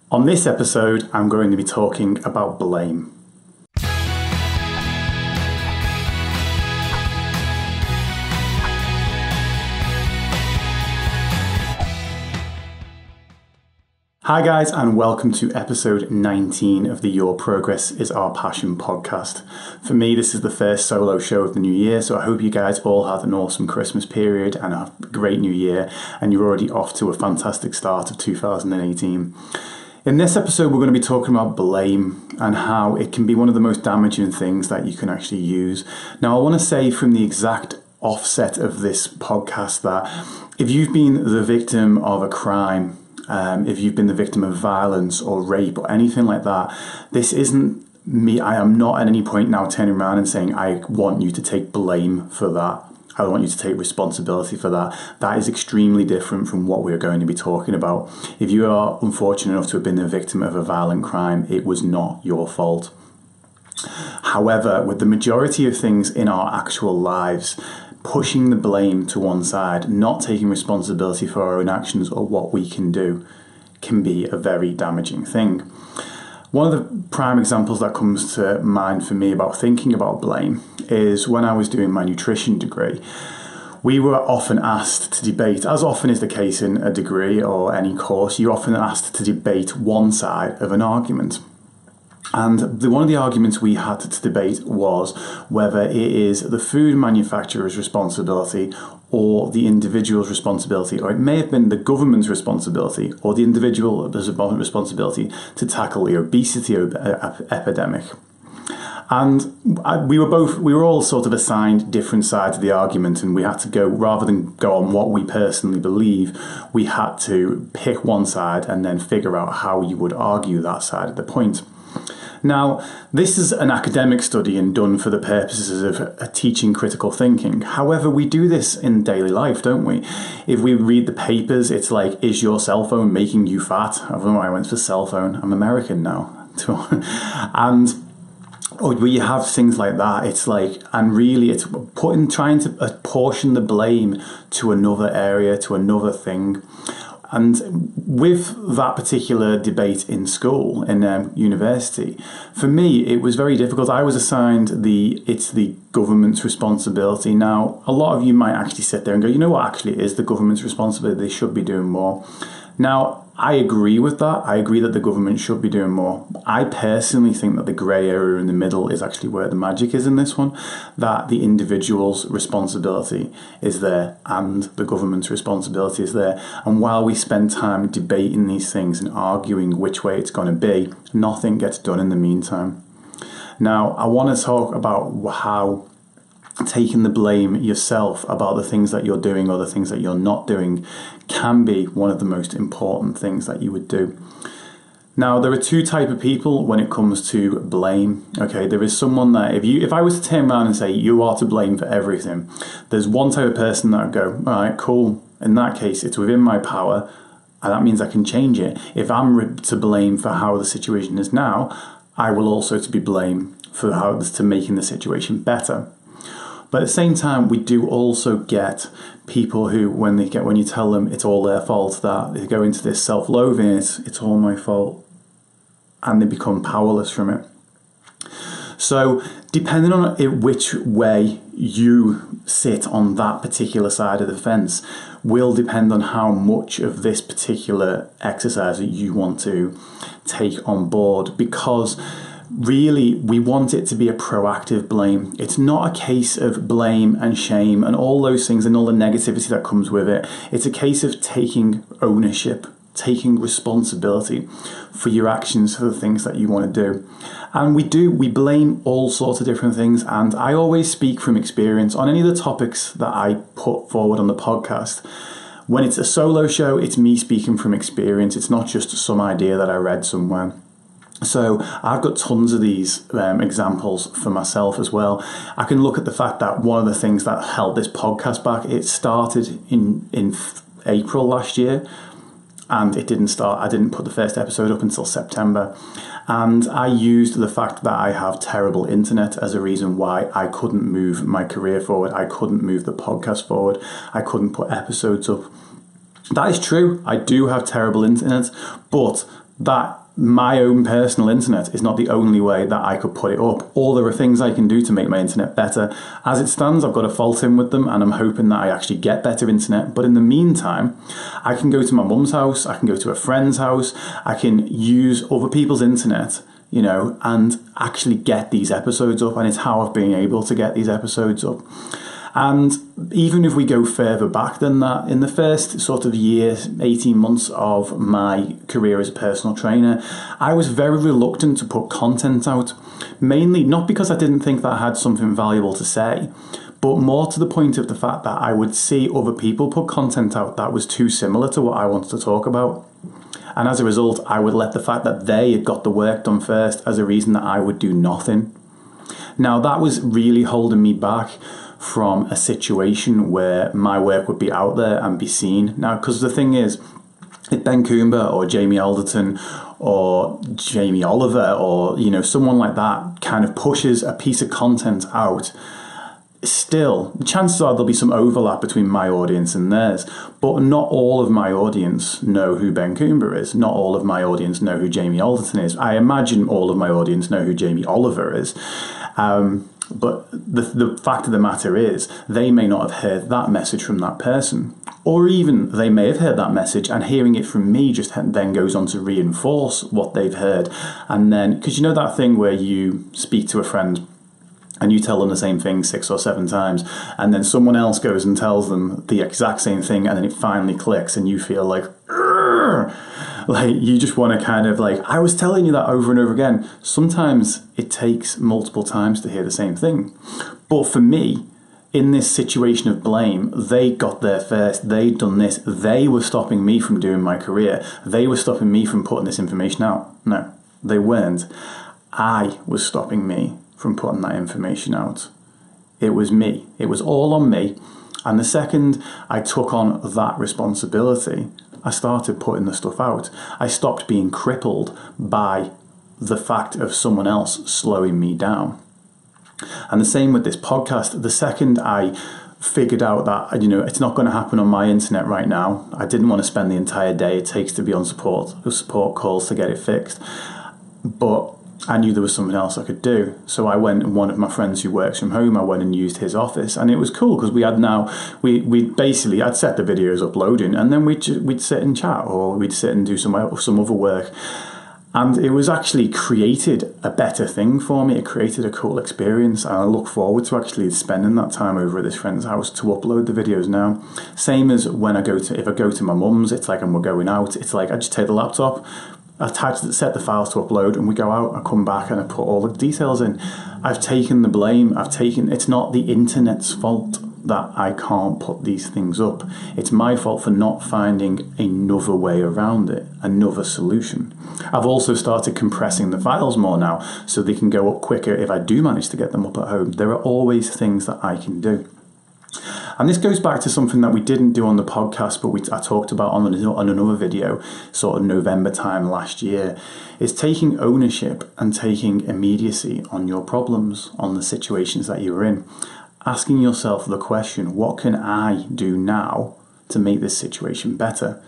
On this episode, I'm going to be talking about blame. Hi guys, and welcome to episode 19 of the Your Progress is Our Passion podcast. For me, this is the first solo show of the new year, so I hope you guys all had an awesome Christmas period and a great new year, and you're already off to a fantastic start of 2018. In this episode, we're going to be talking about blame and how it can be one of the most damaging things that you can actually use. Now, I want to say from the exact offset of this podcast that if you've been the victim of a crime, if you've been the victim of violence or rape or anything like that, this isn't me. I am not at any point now turning around and saying, I want you to take blame for that. I want you to take responsibility for that. That is extremely different from what we're going to be talking about. If you are unfortunate enough to have been the victim of a violent crime, it was not your fault. However, with the majority of things in our actual lives, pushing the blame to one side, not taking responsibility for our own actions or what we can do, can be a very damaging thing. One of the prime examples that comes to mind for me about thinking about blame is when I was doing my nutrition degree. We were often asked to debate, as often is the case in a degree or any course, you're often asked to debate one side of an argument. And one of the arguments we had to debate was whether it is the food manufacturer's responsibility or the individual's responsibility, or it may have been the government's responsibility or the individual's responsibility to tackle the obesity epidemic. And we were all sort of assigned different sides of the argument, and we had to go, rather than go on what we personally believe, we had to pick one side and then figure out how you would argue that side of the point. Now, this is an academic study and done for the purposes of teaching critical thinking. However, we do this in daily life, don't we? If we read the papers, it's like, is your cell phone making you fat? I don't know why I went for cell phone. I'm American now. And we have things like that. It's like, and really it's trying to apportion the blame to another area, to another thing. And with that particular debate in school, in university, for me, it was very difficult. I was assigned it's the government's responsibility. Now, a lot of you might actually sit there and go, you know what, actually it is the government's responsibility. They should be doing more. Now, I agree with that. I agree that the government should be doing more. I personally think that the grey area in the middle is actually where the magic is in this one, that the individual's responsibility is there and the government's responsibility is there. And while we spend time debating these things and arguing which way it's going to be, nothing gets done in the meantime. Now, I want to talk about how taking the blame yourself about the things that you're doing or the things that you're not doing can be one of the most important things that you would do. Now, there are two types of people when it comes to blame. Okay, there is someone that if I was to turn around and say you are to blame for everything, there's one type of person that would go, all right, cool. In that case, it's within my power, and that means I can change it. If I'm to blame for how the situation is now, I will also to be blamed for how to making the situation better. But at the same time, we do also get people who, when you tell them it's all their fault, that they go into this self-loathing, it's all my fault, and they become powerless from it. So depending on which way you sit on that particular side of the fence will depend on how much of this particular exercise that you want to take on board, because really, we want it to be a proactive blame. It's not a case of blame and shame and all those things and all the negativity that comes with it. It's a case of taking ownership, taking responsibility for your actions, for the things that you want to do. And we blame all sorts of different things. And I always speak from experience on any of the topics that I put forward on the podcast. When it's a solo show, it's me speaking from experience. It's not just some idea that I read somewhere. So I've got tons of these examples for myself as well. I can look at the fact that one of the things that held this podcast back, it started in April last year, and I didn't put the first episode up until September. And I used the fact that I have terrible internet as a reason why I couldn't move my career forward. I couldn't move the podcast forward. I couldn't put episodes up. That is true. I do have terrible internet, but that my own personal internet is not the only way that I could put it up, or there are things I can do to make my internet better. As it stands, I've got a fault in with them, and I'm hoping that I actually get better internet. But in the meantime, I can go to my mum's house, I can go to a friend's house, I can use other people's internet, and actually get these episodes up. And it's how I've been able to get these episodes up. And even if we go further back than that, in the first sort of year, 18 months of my career as a personal trainer, I was very reluctant to put content out, mainly not because I didn't think that I had something valuable to say, but more to the point of the fact that I would see other people put content out that was too similar to what I wanted to talk about. And as a result, I would let the fact that they had got the work done first as a reason that I would do nothing. Now, that was really holding me back from a situation where my work would be out there and be seen. Now, because the thing is, if Ben Coomber or Jamie Alderton or Jamie Oliver or, someone like that kind of pushes a piece of content out, still, chances are there'll be some overlap between my audience and theirs, but not all of my audience know who Ben Coomber is. Not all of my audience know who Jamie Alderton is. I imagine all of my audience know who Jamie Oliver is. But the fact of the matter is, they may not have heard that message from that person. Or even they may have heard that message, and hearing it from me just then goes on to reinforce what they've heard. And then, because that thing where you speak to a friend and you tell them the same thing 6 or 7 times, and then someone else goes and tells them the exact same thing, and then it finally clicks, and you feel like, you just want to kind of I was telling you that over and over again. Sometimes it takes multiple times to hear the same thing. But for me, in this situation of blame, they got there first. They'd done this. They were stopping me from doing my career. They were stopping me from putting this information out. No, they weren't. I was stopping me from putting that information out. It was me. It was all on me. And the second I took on that responsibility, I started putting the stuff out. I stopped being crippled by the fact of someone else slowing me down. And the same with this podcast. The second I figured out that, it's not going to happen on my internet right now, I didn't want to spend the entire day it takes to be on support calls to get it fixed. But I knew there was something else I could do. So I went, and one of my friends who works from home, I went and used his office. And it was cool because we basically, I'd set the videos uploading, and then we'd sit and chat, or we'd sit and do some other work. And it was actually created a better thing for me. It created a cool experience. And I look forward to actually spending that time over at this friend's house to upload the videos now. Same as when if I go to my mum's, it's like, and we're going out, it's like I just take the laptop, set the files to upload, and we go out, I come back and I put all the details in. I've taken the blame. It's not the internet's fault that I can't put these things up. It's my fault for not finding another way around it, another solution. I've also started compressing the files more now so they can go up quicker if I do manage to get them up at home. There are always things that I can do. And this goes back to something that we didn't do on the podcast, but I talked about on another video, sort of November time last year, is taking ownership and taking immediacy on your problems, on the situations that you're in. Asking yourself the question, what can I do now to make this situation better?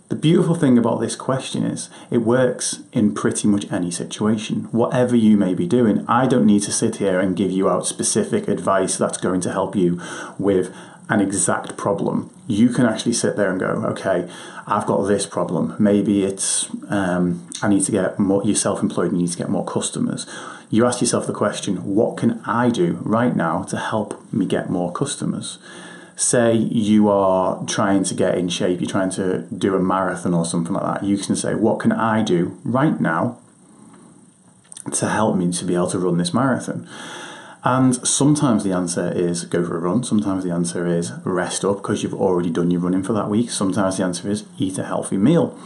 The beautiful thing about this question is it works in pretty much any situation. Whatever you may be doing, I don't need to sit here and give you out specific advice that's going to help you with an exact problem. You can actually sit there and go, okay, I've got this problem. Maybe it's I need to get more, you're self-employed and you need to get more customers. You ask yourself the question, what can I do right now to help me get more customers? Say you are trying to get in shape, you're trying to do a marathon or something like that. You can say, what can I do right now to help me to be able to run this marathon? And sometimes the answer is go for a run. Sometimes the answer is rest up because you've already done your running for that week. Sometimes the answer is eat a healthy meal.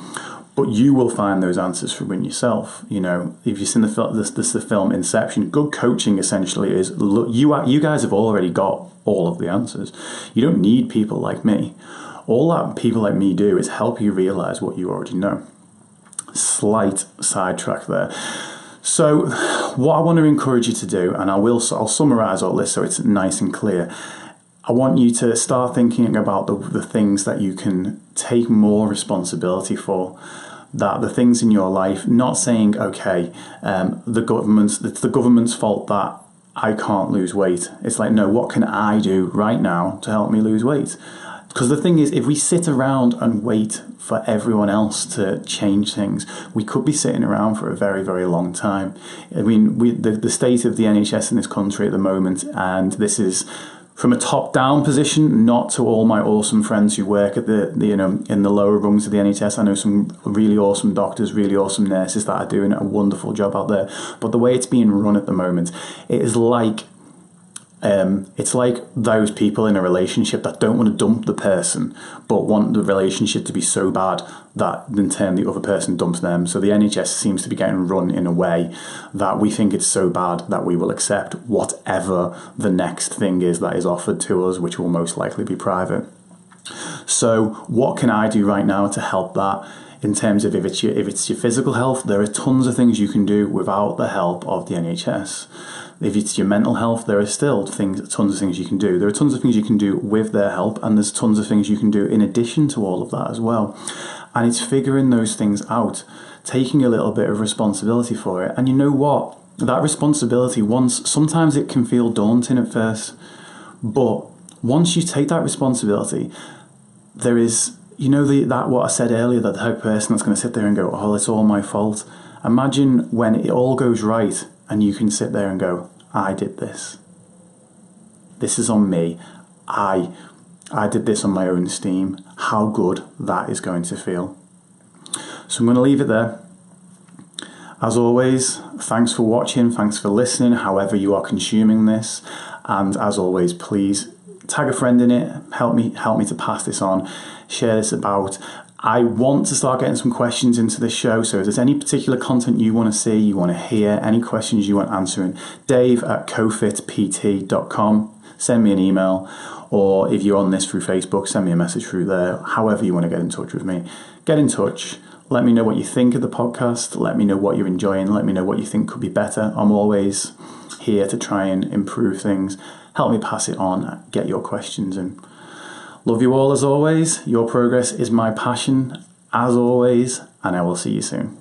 But you will find those answers from within yourself. If you've seen the film Inception, good coaching essentially is, look, you guys have already got all of the answers. You don't need people like me. All that people like me do is help you realize what you already know. Slight sidetrack there. So what I want to encourage you to do, and I'll summarize all this so it's nice and clear. I want you to start thinking about the things that you can take more responsibility for. that the things in your life, not saying, okay, it's the government's fault that I can't lose weight. It's like, no, what can I do right now to help me lose weight? Because the thing is, if we sit around and wait for everyone else to change things, we could be sitting around for a very, very long time. I mean, the state of the NHS in this country at the moment, and this is from a top-down position, not to all my awesome friends who work at the in the lower rungs of the NHS. I know some really awesome doctors, really awesome nurses that are doing a wonderful job out there. But the way it's being run at the moment, it is like it's like those people in a relationship that don't want to dump the person, but want the relationship to be so bad that in turn the other person dumps them. So the NHS seems to be getting run in a way that we think it's so bad that we will accept whatever the next thing is that is offered to us, which will most likely be private. So what can I do right now to help that? In terms of if it's your physical health, there are tons of things you can do without the help of the NHS. If it's your mental health, there are still tons of things you can do. There are tons of things you can do with their help, and there's tons of things you can do in addition to all of that as well. And it's figuring those things out, taking a little bit of responsibility for it. And you know what? That responsibility, sometimes it can feel daunting at first, but once you take that responsibility, there is, what I said earlier, that the type of person that's going to sit there and go, oh, it's all my fault. Imagine when it all goes right and you can sit there and go, I did this. This is on me. I did this on my own steam. How good that is going to feel. So I'm going to leave it there. As always, thanks for watching. Thanks for listening, however you are consuming this. And as always, please tag a friend in it. Help me to pass this on. Share this about. I want to start getting some questions into this show, so if there's any particular content you want to see, you want to hear, any questions you want answering, dave@cofitpt.com, send me an email, or if you're on this through Facebook, send me a message through there. However you want to get in touch with me, get in touch. Let me know what you think of the podcast. Let me know what you're enjoying. Let me know what you think could be better. I'm always here to try and improve things. Help me pass it on, get your questions in. Love you all as always. Your progress is my passion as always, and I will see you soon.